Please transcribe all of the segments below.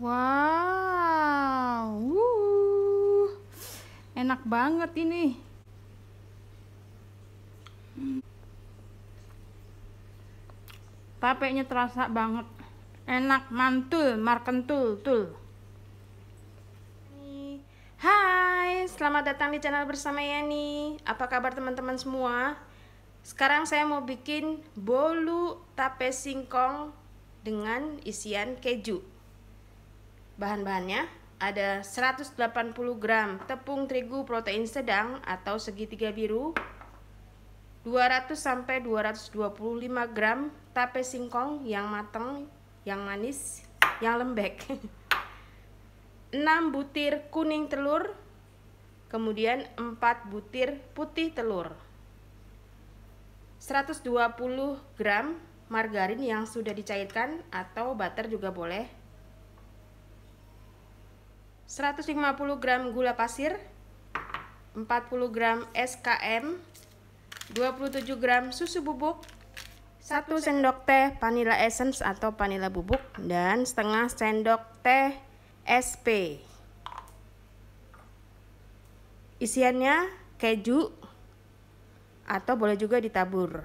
Wow, enak banget ini. Tapenya terasa banget. Enak, mantul, markentul, tul. Hai, selamat datang di channel bersama Yani. Apa kabar teman-teman semua? Sekarang saya mau bikin bolu tape singkong dengan isian keju. Bahan-bahannya ada 180 gram tepung terigu protein sedang atau segitiga biru, 200 sampai 225 gram tape singkong yang matang, yang manis, yang lembek. 6 butir kuning telur, kemudian 4 butir putih telur. 120 gram margarin yang sudah dicairkan atau butter juga boleh. 150 gram gula pasir, 40 gram SKM, 27 gram susu bubuk, 1 sendok teh vanilla essence atau vanilla bubuk, dan setengah sendok teh SP. Isiannya keju atau boleh juga ditabur.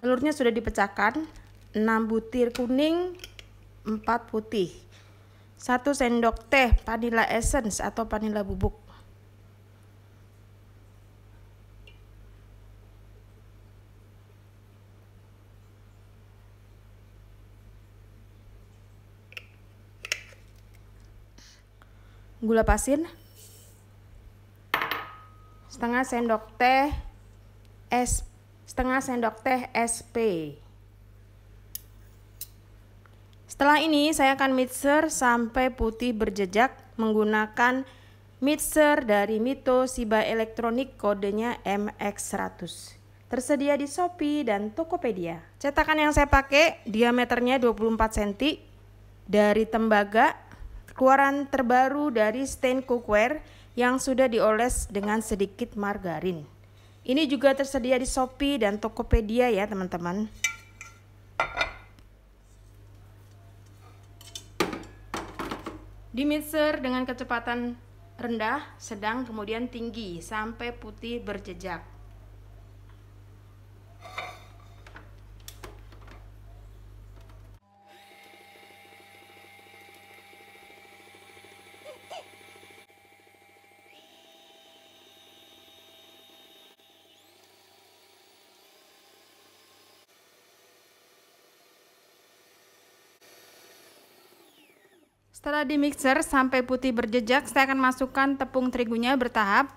Telurnya sudah dipecahkan, 6 butir kuning, 4 putih, 1 sendok teh vanilla essence atau vanilla bubuk. Gula pasir, setengah sendok teh SP. Setelah ini saya akan mixer sampai putih berjejak menggunakan mixer dari Mito Shiba Electronic, kodenya MX100. Tersedia di Shopee dan Tokopedia. Cetakan yang saya pakai diameternya 24 cm dari tembaga, keluaran terbaru dari stain cookware yang sudah dioles dengan sedikit margarin. Ini juga tersedia di Shopee dan Tokopedia ya teman-teman. Di mixer dengan kecepatan rendah, sedang, kemudian tinggi sampai putih berjejak. Setelah di mixer sampai putih berjejak, saya akan masukkan tepung terigunya bertahap.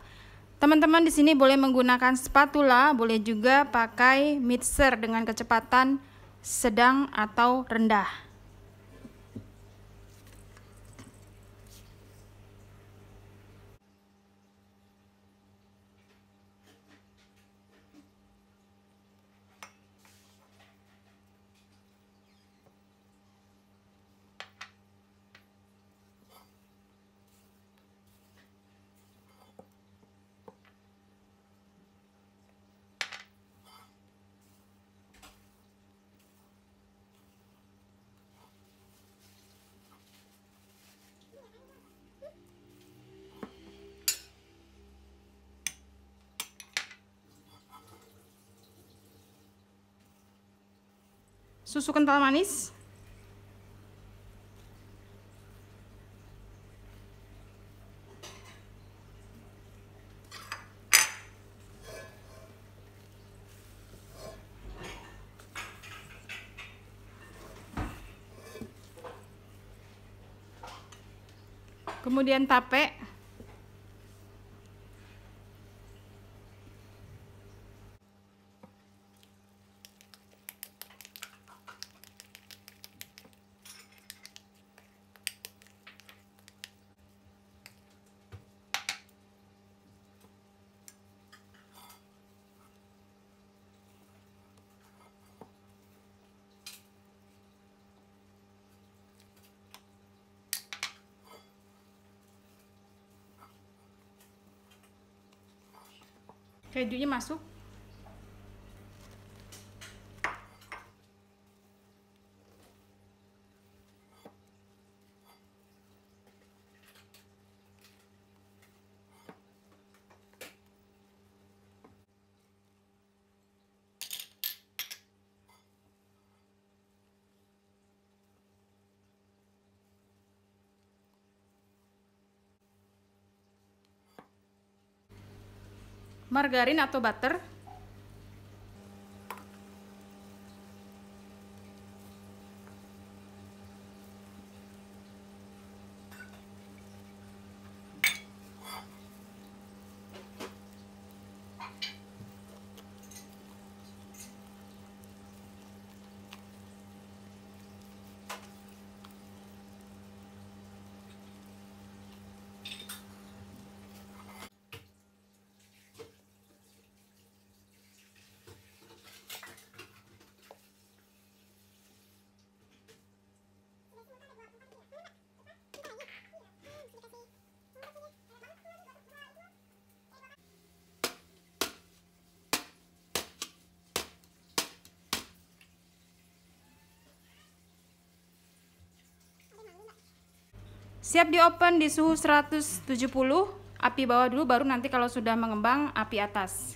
Teman-teman di sini boleh menggunakan spatula, boleh juga pakai mixer dengan kecepatan sedang atau rendah. Susu kental manis, Kemudian tape. Kejunya masuk. Margarin atau butter. Siap di oven di suhu 170, api bawah dulu, baru nanti kalau sudah mengembang api atas.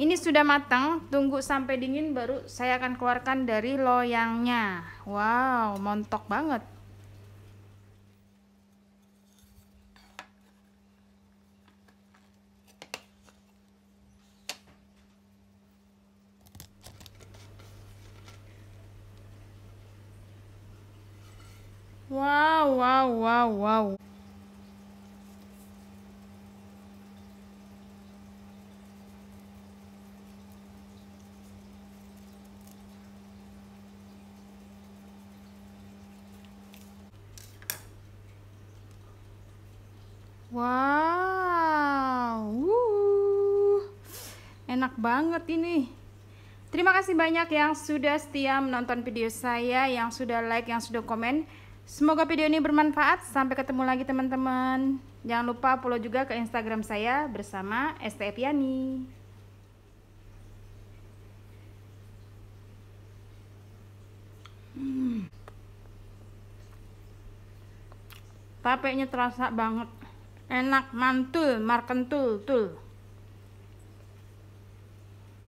Ini sudah matang, tunggu sampai dingin baru saya akan keluarkan dari loyangnya. Wow, montok banget. Wow, wow, wow, wow. Wow, enak banget ini. Terima kasih banyak yang sudah setia menonton video saya, yang sudah like, yang sudah komen. Semoga video ini bermanfaat. Sampai ketemu lagi teman-teman. Jangan lupa follow juga ke Instagram saya bersama ST Eviani. Tapenya terasa banget. Enak, mantul, markentul, tul.